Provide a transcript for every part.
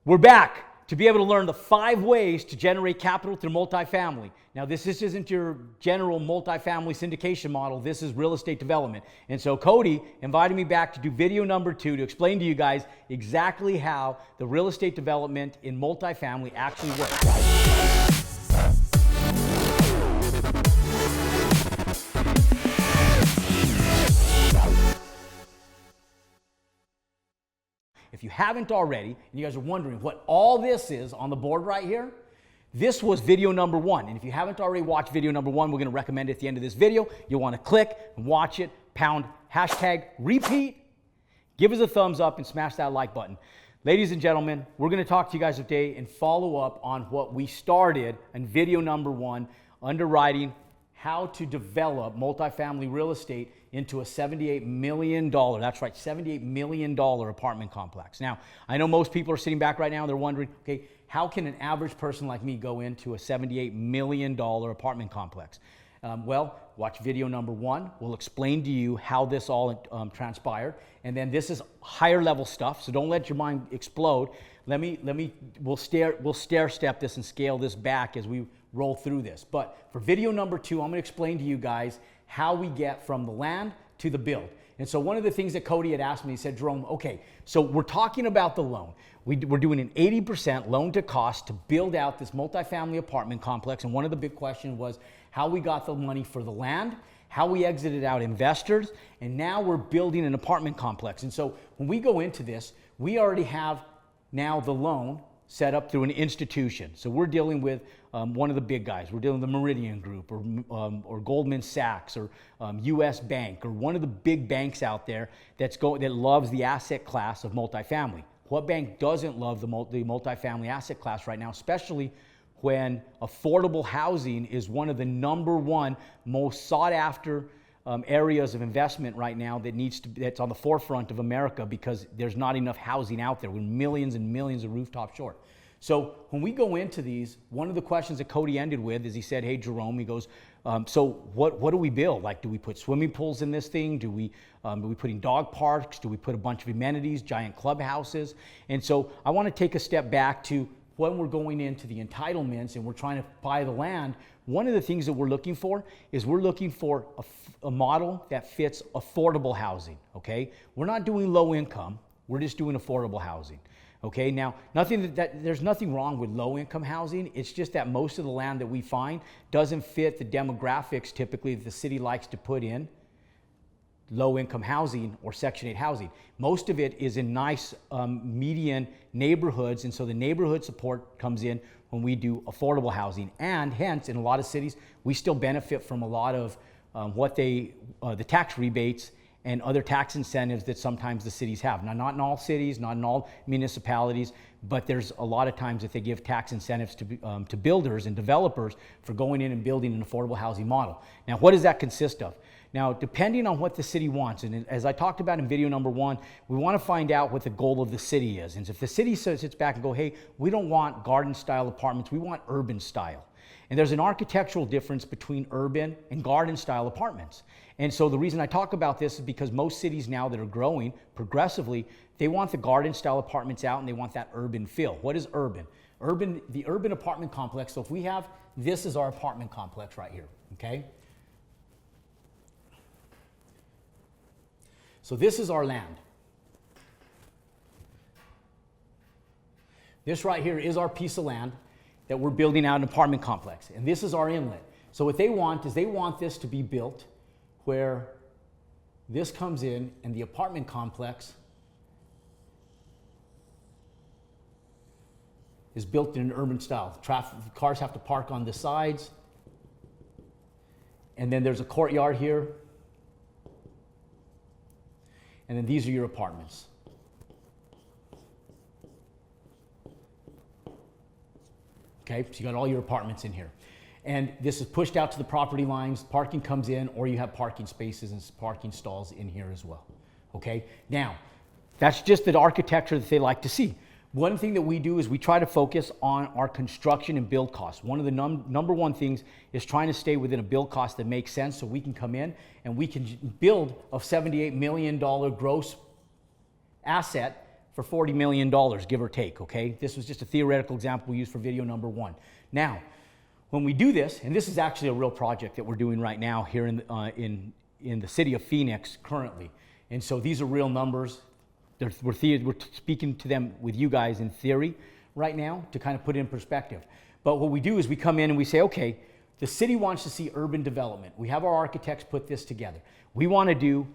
We're back to be able to learn the 5 ways to generate capital through multifamily. Now, this isn't your general multifamily syndication model. This is real estate development. And so Cody invited me back to do video number 2 to explain to you guys exactly how the real estate development in multifamily actually works. If you haven't already, and you guys are wondering what all this is on the board right here, this was video number 1. And if you haven't already watched video number 1, we're going to recommend it at the end of this video. You'll want to click and watch it, pound hashtag repeat, give us a thumbs up, and smash that like button. Ladies and gentlemen, we're going to talk to you guys today and follow up on what we started in video number 1, underwriting how to develop multifamily real estate into a $78 million, that's right, $78 million apartment complex. Now, I know most people are sitting back right now, they're wondering, okay, how can an average person like me go into a $78 million apartment complex? Well, watch video number 1. We'll explain to you how this all transpired. And then this is higher level stuff, so don't let your mind explode. We'll stair step this and scale this back as we roll through this. But for video number 2, I'm going to explain to you guys how we get from the land to the build. And so one of the things that Cody had asked me, he said, Jerome, okay, so we're talking about the loan. We're doing an 80% loan to cost to build out this multifamily apartment complex. And one of the big questions was how we got the money for the land, how we exited out investors, and now we're building an apartment complex. And so when we go into this, we already have now the loan set up through an institution. So we're dealing with one of the big guys. We're dealing with the Meridian Group or Goldman Sachs or US Bank or one of the big banks out there that loves the asset class of multifamily. What bank doesn't love the multifamily asset class right now, especially when affordable housing is one of the number 1 most sought after areas of investment right now that's on the forefront of America because there's not enough housing out there. We're millions and millions of rooftops short. So when we go into these, one of the questions that Cody ended with is he said, hey, Jerome, he goes, so what do we build? Like, do we put swimming pools in this thing? Do we put in dog parks? Do we put a bunch of amenities, giant clubhouses? And so I want to take a step back to when we're going into the entitlements and we're trying to buy the land. One of the things that we're looking for is we're looking for a model that fits affordable housing, okay? We're not doing low income, we're just doing affordable housing, okay? Now, there's nothing wrong with low income housing, it's just that most of the land that we find doesn't fit the demographics typically that the city likes to put in low income housing or Section 8 housing. Most of it is in nice median neighborhoods, and so the neighborhood support comes in when we do affordable housing. And hence, in a lot of cities, we still benefit from a lot of the tax rebates and other tax incentives that sometimes the cities have. Now, not in all cities, not in all municipalities, but there's a lot of times that they give tax incentives to builders and developers for going in and building an affordable housing model. Now, what does that consist of? Now, depending on what the city wants, and as I talked about in video number 1, we want to find out what the goal of the city is. And if the city sits back and go, hey, we don't want garden-style apartments, we want urban style. And there's an architectural difference between urban and garden-style apartments. And so the reason I talk about this is because most cities now that are growing progressively, they want the garden-style apartments out and they want that urban feel. What is urban? The urban apartment complex, so if we have, this is our apartment complex right here, okay? So this is our land. This right here is our piece of land that we're building out an apartment complex. And this is our inlet. So what they want is they want this to be built where this comes in and the apartment complex is built in an urban style. The cars have to park on the sides. And then there's a courtyard here. And then these are your apartments. Okay, so you got all your apartments in here. And this is pushed out to the property lines, parking comes in, or you have parking spaces and parking stalls in here as well. Okay, now, that's just the architecture that they like to see. One thing that we do is we try to focus on our construction and build costs. One of the number 1 things is trying to stay within a build cost that makes sense so we can come in and we can build a $78 million gross asset for $40 million, give or take, okay? This was just a theoretical example we used for video number 1. Now, when we do this, and this is actually a real project that we're doing right now here in the city of Phoenix currently. And so these are real numbers. We're speaking to them with you guys in theory right now to kind of put it in perspective. But what we do is we come in and we say, okay, the city wants to see urban development. We have our architects put this together. We want to do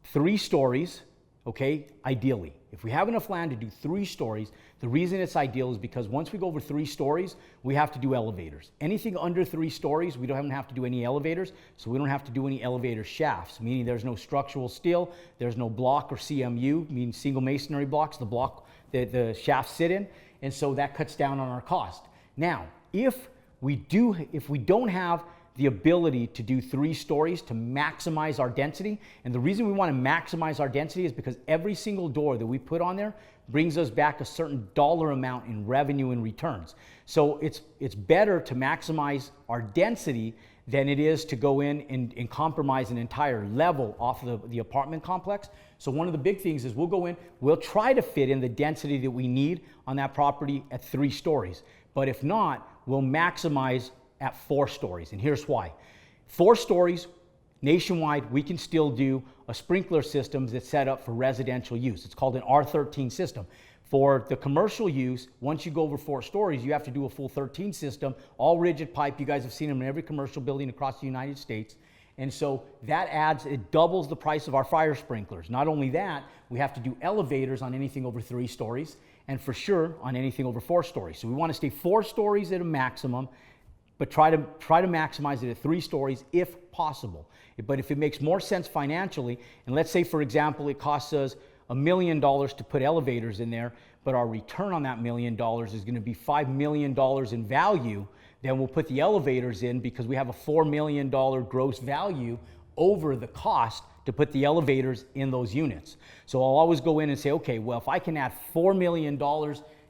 3 stories, okay, ideally. If we have enough land to do 3 stories, the reason it's ideal is because once we go over 3 stories, we have to do elevators. Anything under 3 stories, we don't have to do any elevators, so we don't have to do any elevator shafts, meaning there's no structural steel, there's no block or CMU, meaning single masonry blocks, the block that the shafts sit in, and so that cuts down on our cost. Now, if we don't have the ability to do 3 stories to maximize our density. And the reason we want to maximize our density is because every single door that we put on there brings us back a certain dollar amount in revenue and returns. So it's better to maximize our density than it is to go in and compromise an entire level off of the apartment complex. So one of the big things is we'll go in, we'll try to fit in the density that we need on that property at 3 stories. But if not, we'll maximize at 4 stories, and here's why. 4 stories, nationwide, we can still do a sprinkler system that's set up for residential use. It's called an R13 system. For the commercial use, once you go over 4 stories, you have to do a full 13 system, all rigid pipe. You guys have seen them in every commercial building across the United States. And so that it doubles the price of our fire sprinklers. Not only that, we have to do elevators on anything over 3 stories, and for sure on anything over 4 stories. So we want to stay 4 stories at a maximum, but try to maximize it at 3 stories if possible. But if it makes more sense financially, and let's say, for example, it costs us $1 million to put elevators in there, but our return on that $1 million is going to be $5 million in value, then we'll put the elevators in because we have a $4 million gross value over the cost to put the elevators in those units. So I'll always go in and say, okay, well, if I can add $4 million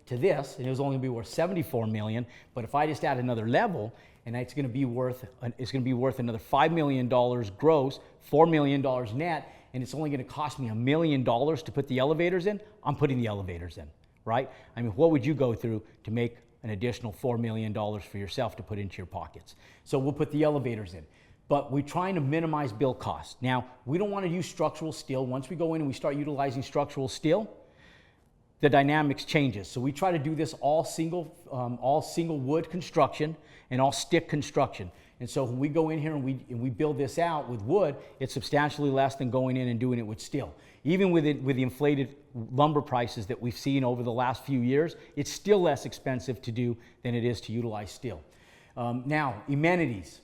to this, and it was only going to be worth $74 million, but if I just add another level, and it's going to be worth another $5 million gross, $4 million net, and it's only going to cost me $1 million to put the elevators in, I'm putting the elevators in, right? I mean, what would you go through to make an additional $4 million for yourself to put into your pockets? So we'll put the elevators in. But we're trying to minimize build costs. Now, we don't want to use structural steel. Once we go in and we start utilizing structural steel, the dynamics changes. So we try to do this all single wood construction and all stick construction. And so when we go in here and we build this out with wood, it's substantially less than going in and doing it with steel. Even with the inflated lumber prices that we've seen over the last few years, it's still less expensive to do than it is to utilize steel. Now, amenities.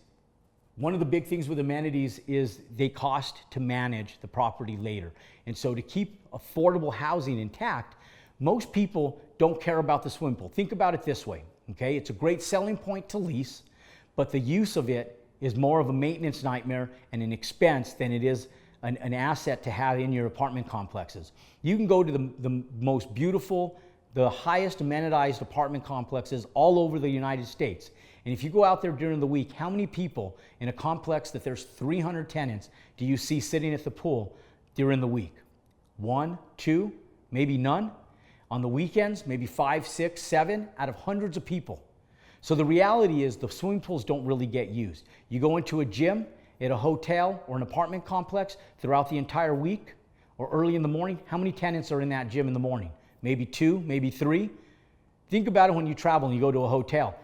One of the big things with amenities is they cost to manage the property later. And so to keep affordable housing intact, most people don't care about the swimming pool. Think about it this way, okay? It's a great selling point to lease, but the use of it is more of a maintenance nightmare and an expense than it is an asset to have in your apartment complexes. You can go to the most beautiful, the highest amenitized apartment complexes all over the United States. And if you go out there during the week, how many people in a complex that there's 300 tenants do you see sitting at the pool during the week? 1, 2, maybe none. On the weekends, maybe 5, 6, 7 out of hundreds of people. So the reality is the swimming pools don't really get used. You go into a gym at a hotel or an apartment complex throughout the entire week or early in the morning, how many tenants are in that gym in the morning? Maybe 2, maybe 3. Think about it when you travel and you go to a hotel.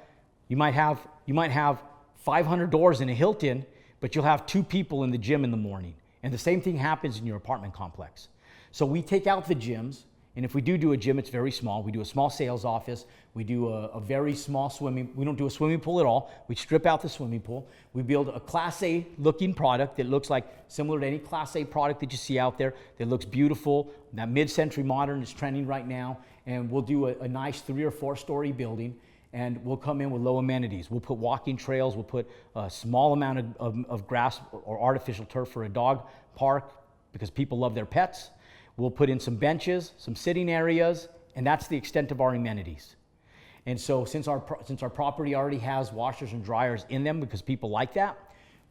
You might have 500 doors in a Hilton, but you'll have 2 people in the gym in the morning. And the same thing happens in your apartment complex. So we take out the gyms, and if we do a gym, it's very small. We do a small sales office. We do a very small we don't do a swimming pool at all. We strip out the swimming pool. We build a Class A looking product that looks like similar to any Class A product that you see out there that looks beautiful. That mid-century modern is trending right now. And we'll do a nice 3 or 4 story building. And we'll come in with low amenities. We'll put walking trails. We'll put a small amount of grass or artificial turf for a dog park because people love their pets. We'll put in some benches, some sitting areas, and that's the extent of our amenities. And so since our property already has washers and dryers in them because people like that,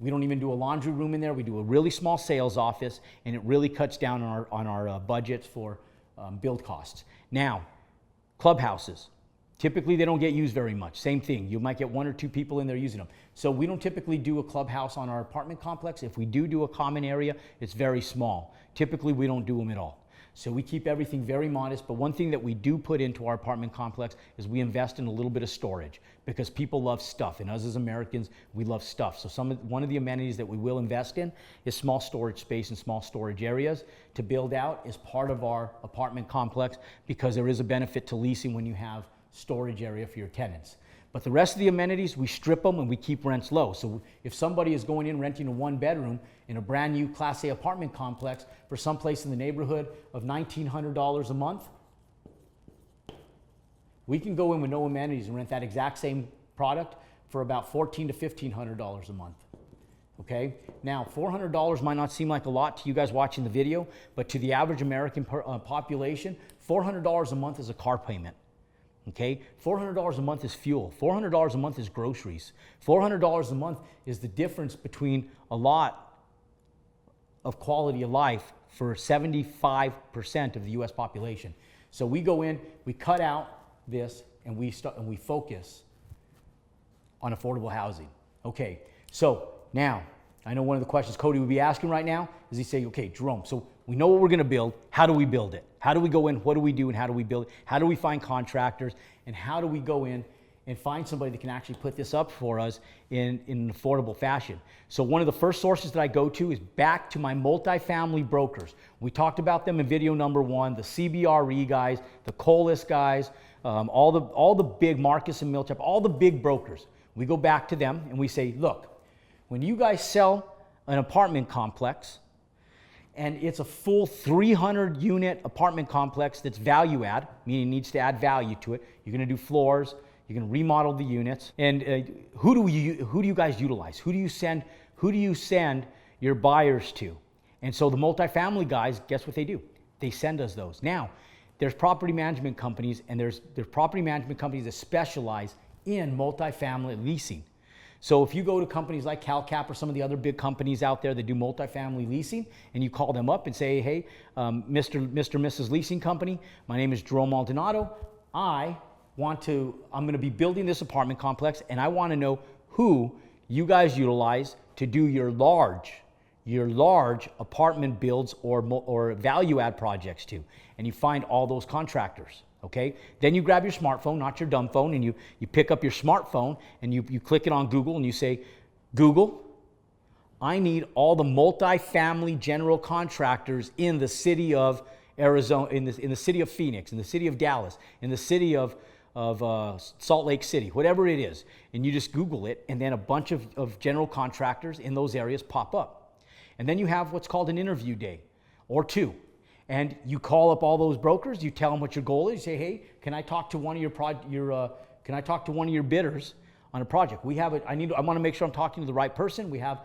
we don't even do a laundry room in there. We do a really small sales office, and it really cuts down on our budgets for build costs. Now, clubhouses. Typically, they don't get used very much. Same thing. You might get 1 or 2 people in there using them. So we don't typically do a clubhouse on our apartment complex. If we do a common area, it's very small. Typically, we don't do them at all. So we keep everything very modest. But one thing that we do put into our apartment complex is we invest in a little bit of storage, because people love stuff. And us as Americans, we love stuff. So one of the amenities that we will invest in is small storage space and small storage areas to build out as part of our apartment complex, because there is a benefit to leasing when you have storage area for your tenants. But the rest of the amenities, we strip them and we keep rents low. So if somebody is going in renting a 1-bedroom in a brand new Class A apartment complex for someplace in the neighborhood of $1,900 a month, we can go in with no amenities and rent that exact same product for about $1,400 to $1,500 a month. Okay? Now, $400 might not seem like a lot to you guys watching the video, but to the average American population, $400 a month is a car payment. Okay, $400 a month is fuel. $400 a month is groceries. $400 a month is the difference between a lot of quality of life for 75% of the U.S. population. So we go in, we cut out this, and we focus on affordable housing. Okay, so now I know one of the questions Cody would be asking right now is he say, okay, Jerome, so we know what we're going to build. How do we build it? How do we go in? What do we do? And how do we build it? How do we find contractors? And how do we go in and find somebody that can actually put this up for us in an affordable fashion? So one of the first sources that I go to is back to my multifamily brokers. We talked about them in video number 1, the CBRE guys, the Colas guys, all the big Marcus and Millchap, all the big brokers. We go back to them and we say, look, when you guys sell an apartment complex, and it's a full 300-unit apartment complex that's value add, meaning it needs to add value to it. You're going to do floors. You're going to remodel the units. And who do you guys utilize? Who do you send your buyers to? And so the multifamily guys, guess what they do? They send us those. Now, there's property management companies, and there's property management companies that specialize in multifamily leasing. So if you go to companies like CalCap or some of the other big companies out there that do multifamily leasing, and you call them up and say, hey, Mr. Mrs. Leasing Company, my name is Jerome Maldonado. I'm going to be building this apartment complex, and I want to know who you guys utilize to do your large apartment builds or value add projects to. And you find all those contractors. Okay, then you grab your smartphone, not your dumb phone, and you pick up your smartphone and you click it on Google and you say, Google, I need all the multifamily general contractors in the city of Arizona, in the city of Phoenix, in the city of Dallas, in the city of Salt Lake City, whatever it is. And you just Google it, and then a bunch of general contractors in those areas pop up. And then you have what's called an interview day or 2. And you call up all those brokers. You tell them what your goal is. You say, "Hey, can I talk to one of your bidders on a project? I want to make sure I'm talking to the right person. We have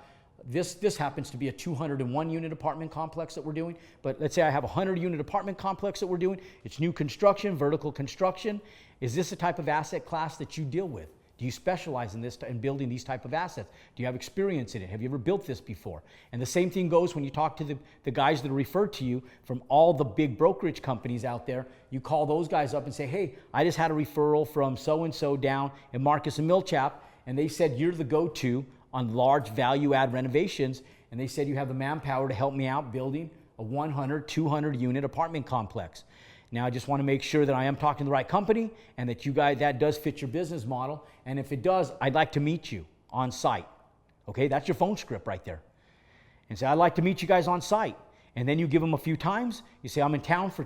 this happens to be a 201 unit apartment complex that we're doing. But let's say I have a 100 unit apartment complex that we're doing. It's new construction, vertical construction. Is this a type of asset class that you deal with? Do you specialize in this in building these type of assets? Do you have experience in it? Have you ever built this before?" And the same thing goes when you talk to the guys that are referred to you from all the big brokerage companies out there. You call those guys up and say, "Hey, I just had a referral from so-and-so down in Marcus and Millchap, and they said you're the go-to on large value-add renovations, and they said you have the manpower to help me out building a 100, 200 unit apartment complex." Now, I just want to make sure that I am talking to the right company and that you guys, that does fit your business model. And if it does, I'd like to meet you on site. Okay, that's your phone script right there. And say, "I'd like to meet you guys on site." And then you give them a few times. You say, "I'm in town for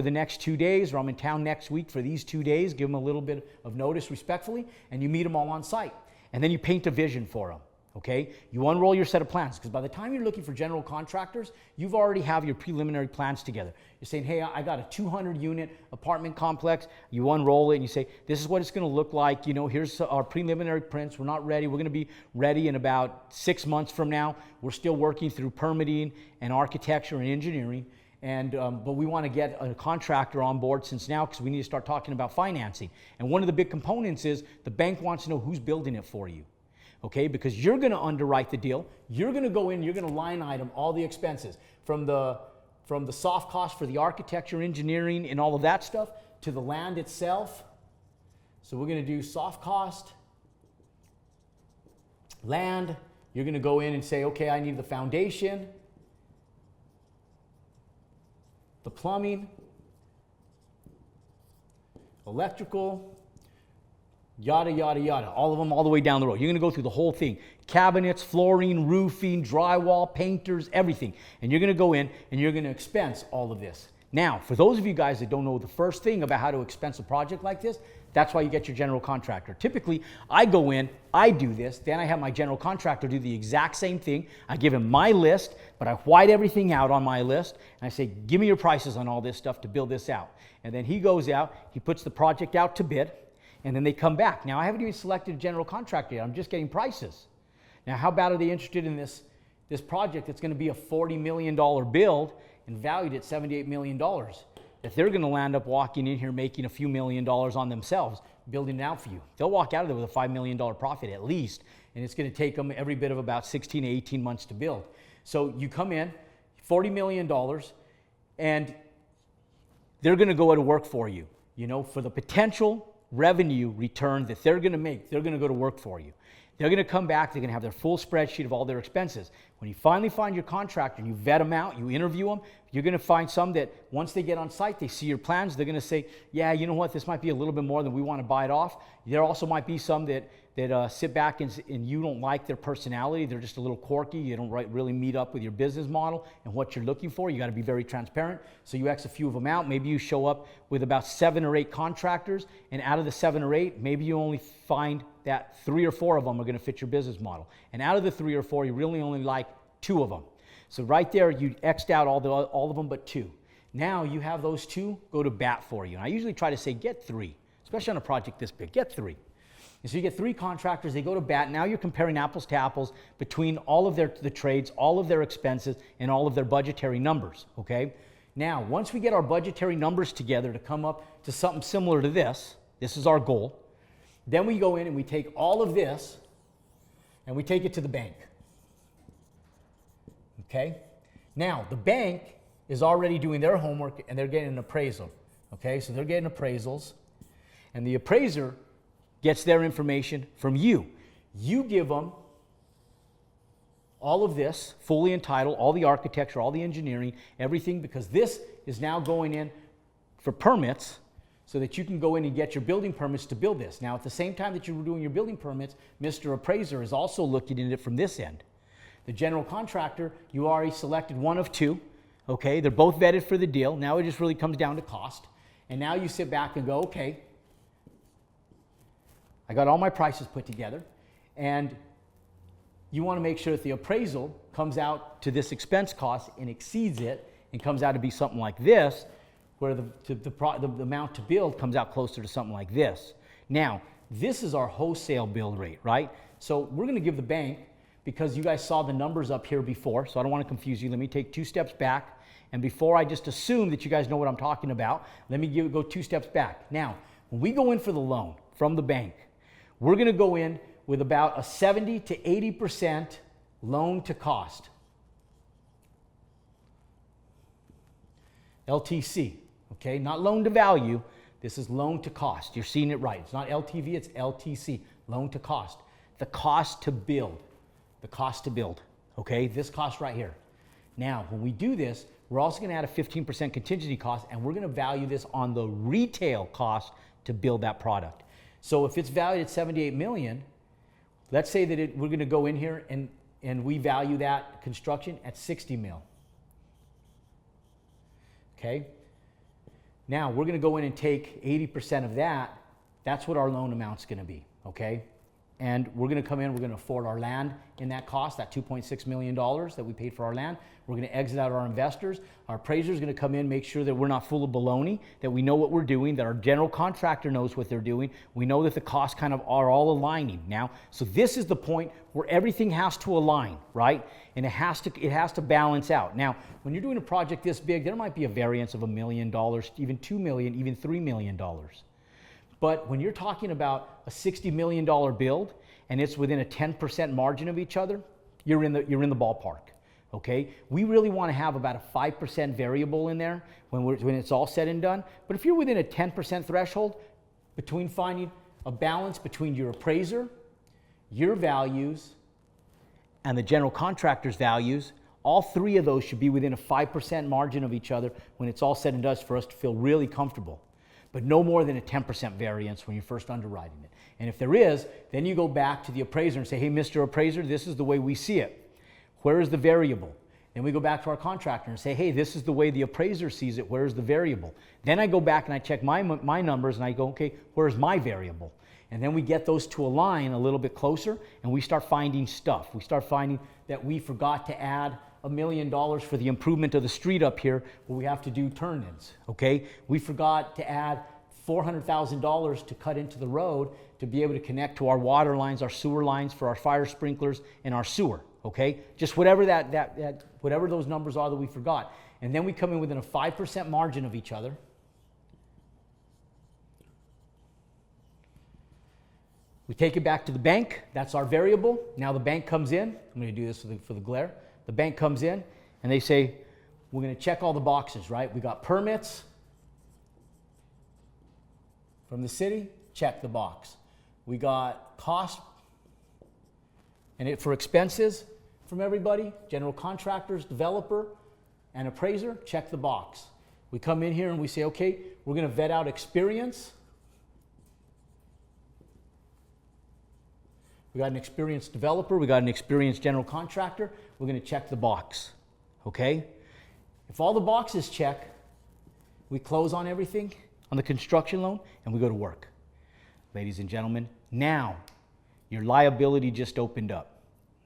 the next 2 days," or "I'm in town next week for these 2 days." Give them a little bit of notice respectfully, and you meet them all on site. And then you paint a vision for them. Okay, you unroll your set of plans, because by the time you're looking for general contractors, you've already have your preliminary plans together. You're saying, "Hey, I got a 200 unit apartment complex." You unroll it and you say, "This is what it's going to look like. You know, here's our preliminary prints. We're not ready. We're going to be ready in about 6 months from now. We're still working through permitting and architecture and engineering. And but we want to get a contractor on board since now, because we need to start talking about financing. And one of the big components is the bank wants to know who's building it for you." Okay, because you're going to underwrite the deal. You're going to go in, you're going to line item all the expenses from the from the soft cost for the architecture, engineering, and all of that stuff to the land itself. So we're going to do soft cost, land. You're going to go in and say, okay, I need the foundation, the plumbing, electrical, yada, yada, yada. All of them all the way down the road. You're going to go through the whole thing. Cabinets, flooring, roofing, drywall, painters, everything. And you're going to go in and you're going to expense all of this. Now, for those of you guys that don't know the first thing about how to expense a project like this, that's why you get your general contractor. Typically, I go in, I do this, then I have my general contractor do the exact same thing. I give him my list, but I white everything out on my list, and I say, give me your prices on all this stuff to build this out. And then he goes out, he puts the project out to bid, and then they come back. Now, I haven't even selected a general contractor yet. I'm just getting prices. Now, how bad are they interested in this project that's going to be a $40 million build and valued at $78 million? That they're going to land up walking in here making a few $1 million on themselves, building it out for you. They'll walk out of there with a $5 million profit at least, and it's going to take them every bit of about 16 to 18 months to build. So you come in, $40 million, and they're going to go to work for you. You know, for the potential revenue return that they're going to make, they're going to go to work for you. They're going to come back, they're going to have their full spreadsheet of all their expenses. When you finally find your contractor and you vet them out, you interview them, you're going to find some that once they get on site, they see your plans, they're going to say, yeah, you know what, this might be a little bit more than we want to buy it off. There also might be some that sit back and you don't like their personality. They're just a little quirky. You don't really meet up with your business model and what you're looking for. You got to be very transparent. So you X a few of them out. Maybe you show up with about 7 or 8 contractors, and out of the 7 or 8, maybe you only find that 3 or 4 of them are going to fit your business model. And out of the 3 or 4, you really only like 2 of them. So right there, you X'd out all of them but 2. Now you have those 2 go to bat for you. And I usually try to say, get 3, especially on a project this big, get 3. And so you get 3 contractors, they go to bat. Now you're comparing apples to apples between all of the trades, all of their expenses, and all of their budgetary numbers, okay? Now, once we get our budgetary numbers together to come up to something similar to this is our goal, then we go in and we take all of this and we take it to the bank, okay? Now, the bank is already doing their homework and they're getting an appraisal, okay? So they're getting appraisals, and the appraiser gets their information from you. You give them all of this, fully entitled, all the architecture, all the engineering, everything, because this is now going in for permits so that you can go in and get your building permits to build this. Now, at the same time that you're doing your building permits, Mr. Appraiser is also looking at it from this end. The general contractor, you already selected one of 2, okay? They're both vetted for the deal. Now it just really comes down to cost. And now you sit back and go, okay, I got all my prices put together, and you want to make sure that the appraisal comes out to this expense cost and exceeds it and comes out to be something like this, where the amount to build comes out closer to something like this. Now, this is our wholesale build rate, right? So we're going to give the bank, because you guys saw the numbers up here before, so I don't want to confuse you. Let me take 2 steps back, and before I just assume that you guys know what I'm talking about, let me go 2 steps back. Now, when we go in for the loan from the bank, we're going to go in with about a 70 to 80% loan to cost. LTC, okay? Not loan to value. This is loan to cost. You're seeing it right. It's not LTV, it's LTC, loan to cost. The cost to build. The cost to build, okay? This cost right here. Now, when we do this, we're also going to add a 15% contingency cost, and we're going to value this on the retail cost to build that product. So if it's valued at $78 million, let's say that we're going to go in here and we value that construction at $60 million. Okay? Now we're going to go in and take 80% of that. That's what our loan amount's going to be. Okay? And we're going to come in, we're going to afford our land in that cost, that $2.6 million that we paid for our land. We're going to exit out our investors. Our appraiser is going to come in, make sure that we're not full of baloney, that we know what we're doing, that our general contractor knows what they're doing. We know that the costs kind of are all aligning now. So this is the point where everything has to align, right? And it has to balance out. Now, when you're doing a project this big, there might be a variance of $1 million, even $2 million, even $3 million. But when you're talking about a $60 million build and it's within a 10% margin of each other, you're in the ballpark. okay? We really want to have about a 5% variable in there when it's all said and done. But if you're within a 10% threshold, between finding a balance between your appraiser, your values, and the general contractor's values, all three of those should be within a 5% margin of each other when it's all said and done for us to feel really comfortable. But no more than a 10% variance when you're first underwriting it. And if there is, then you go back to the appraiser and say, hey, Mr. Appraiser, this is the way we see it. Where is the variable? Then we go back to our contractor and say, hey, this is the way the appraiser sees it. Where's the variable? Then I go back and I check my numbers and I go, okay, where's my variable? And then we get those to align a little bit closer and we start finding stuff. We start finding that we forgot to add $1 million for the improvement of the street up here where we have to do turn-ins, okay? We forgot to add $400,000 to cut into the road to be able to connect to our water lines, our sewer lines for our fire sprinklers and our sewer, okay? Just whatever whatever those numbers are that we forgot. And then we come in within a 5% margin of each other. We take it back to the bank. That's our variable. Now the bank comes in. I'm going to do this for the glare. The bank comes in and they say, we're going to check all the boxes, right? We got permits from the city, check the box. We got cost and for expenses from everybody, general contractors, developer, and appraiser, check the box. We come in here and we say, okay, we're going to vet out experience. We got an experienced developer, we got an experienced general contractor, we're going to check the box, okay? If all the boxes check, we close on everything on the construction loan and we go to work. Ladies and gentlemen, now your liability just opened up,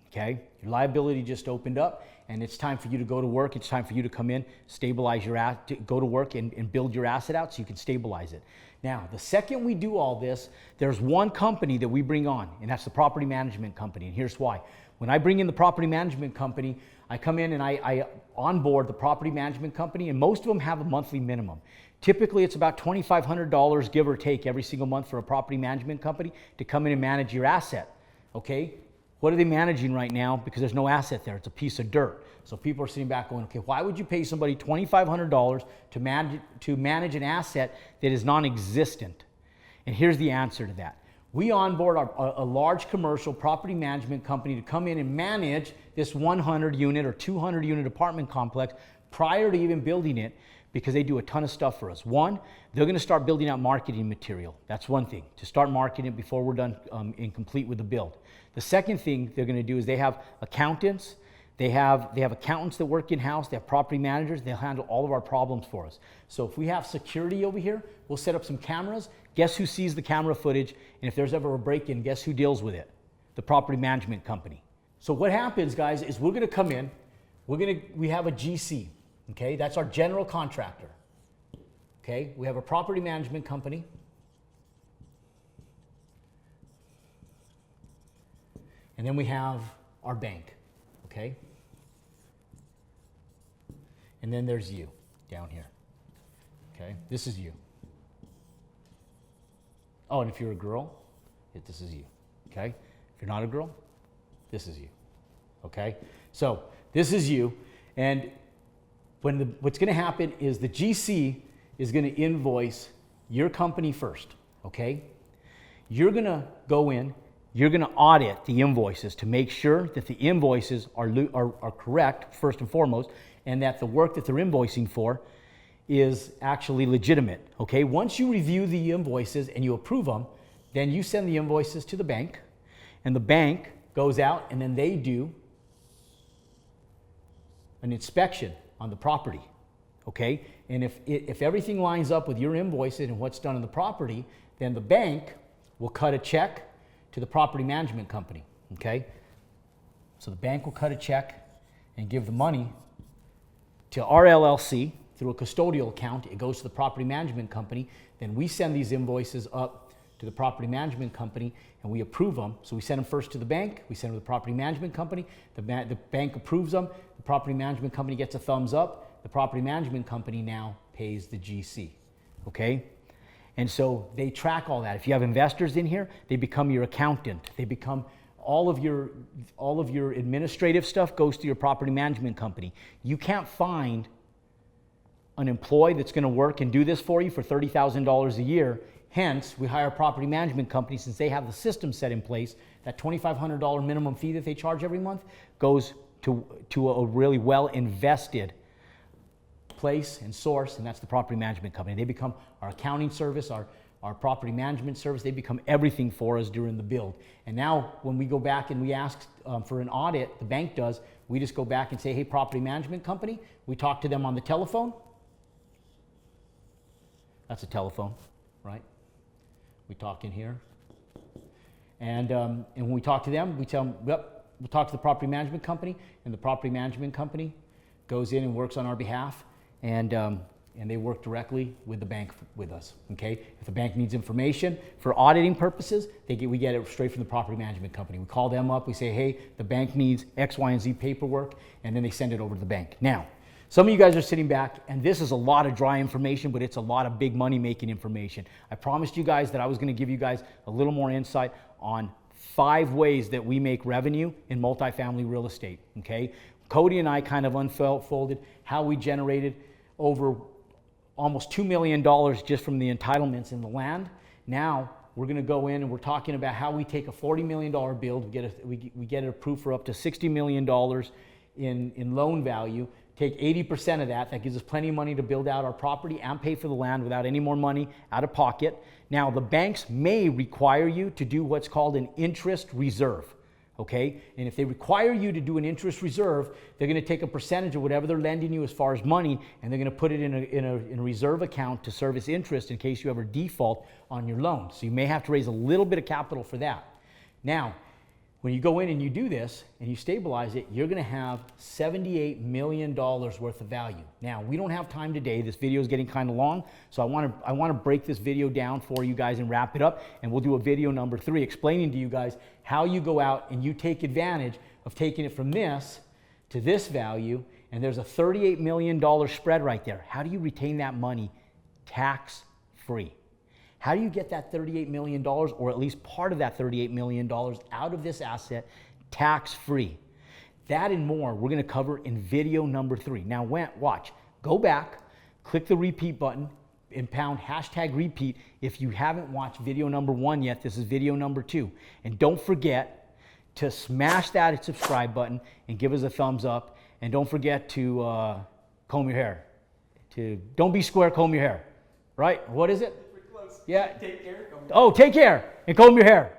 okay? Your liability just opened up and it's time for you to go to work. It's time for you to come in, stabilize your asset, go to work and build your asset out so you can stabilize it. Now, the second we do all this, there's one company that we bring on, and that's the property management company. And here's why. When I bring in the property management company, I come in and I onboard the property management company, and most of them have a monthly minimum. Typically, it's about $2,500, give or take, every single month for a property management company to come in and manage your asset, okay? What are they managing right now? Because there's no asset there. It's a piece of dirt. So people are sitting back going, okay, why would you pay somebody $2,500 to manage an asset that is non-existent? And here's the answer to that. We onboard a large commercial property management company to come in and manage this 100 unit or 200 unit apartment complex prior to even building it, because they do a ton of stuff for us. One, they're going to start building out marketing material. That's one thing, to start marketing it before we're done and complete with the build. The second thing they're going to do is they have accountants. They have accountants that work in-house. They have property managers. They'll handle all of our problems for us. So if we have security over here, we'll set up some cameras. Guess who sees the camera footage? And if there's ever a break-in, guess who deals with it? The property management company. So what happens, guys, is we're going to come in. We have a GC. Okay, that's our general contractor. Okay, we have a property management company. And then we have our bank. Okay? And then there's you down here. Okay, this is you. Oh, and if you're a girl, this is you. Okay? If you're not a girl, this is you. Okay? So this is you. And what's going to happen is the GC is going to invoice your company first, okay? You're going to go in, you're going to audit the invoices to make sure that the invoices are correct, first and foremost, and that the work that they're invoicing for is actually legitimate, okay? Once you review the invoices and you approve them, then you send the invoices to the bank, and the bank goes out and then they do an inspection on the property, okay? And if everything lines up with your invoices and what's done on the property, then the bank will cut a check to the property management company, okay? So the bank will cut a check and give the money to our LLC through a custodial account. It goes to the property management company. Then we send these invoices up to the property management company and we approve them. So we send them first to the bank, we send them to the property management company, the bank approves them, the property management company gets a thumbs up, the property management company now pays the GC, okay? And so they track all that. If you have investors in here, they become your accountant, they become all of your administrative stuff goes to your property management company. You can't find an employee that's going to work and do this for you for $30,000 a year. Hence, we hire a property management company since they have the system set in place. That $2,500 minimum fee that they charge every month goes to a really well invested place and source, and that's the property management company. They become our accounting service, our property management service. They become everything for us during the build. And now when we go back and we ask for an audit, the bank does, we just go back and say, hey, property management company, we talk to them on the telephone. That's a telephone, right? We talk in here. And when we talk to them, we tell them, yep, we'll talk to the property management company, and the property management company goes in and works on our behalf, and they work directly with the bank with us, okay? If the bank needs information for auditing purposes, we get it straight from the property management company. We call them up, we say, hey, the bank needs X, Y, and Z paperwork, and then they send it over to the bank. Now, some of you guys are sitting back, and this is a lot of dry information, but it's a lot of big money-making information. I promised you guys that I was going to give you guys a little more insight on 5 ways that we make revenue in multifamily real estate, okay? Cody and I kind of unfolded how we generated over almost $2 million just from the entitlements in the land. Now, we're going to go in and we're talking about how we take a $40 million build, we get it approved for up to $60 million in loan value, take 80% of that. That gives us plenty of money to build out our property and pay for the land without any more money out of pocket. Now, the banks may require you to do what's called an interest reserve, okay? And if they require you to do an interest reserve, they're going to take a percentage of whatever they're lending you as far as money, and they're going to put it in a reserve account to service interest in case you ever default on your loan. So you may have to raise a little bit of capital for that. Now, when you go in and you do this and you stabilize it, you're going to have $78 million worth of value. Now, we don't have time today. This video is getting kind of long, so I want to break this video down for you guys and wrap it up, and we'll do a video number 3 explaining to you guys how you go out and you take advantage of taking it from this to this value, and there's a $38 million spread right there. How do you retain that money tax-free? How do you get that $38 million, or at least part of that $38 million out of this asset tax-free? That and more we're going to cover in video number 3. Now watch, go back, click the repeat button, and pound #repeat if you haven't watched video number 1 yet. This is video number 2. And don't forget to smash that subscribe button and give us a thumbs up. And don't forget to comb your hair. Don't be square, comb your hair. Right? What is it? Yeah. Take care. Oh, take care and comb your hair.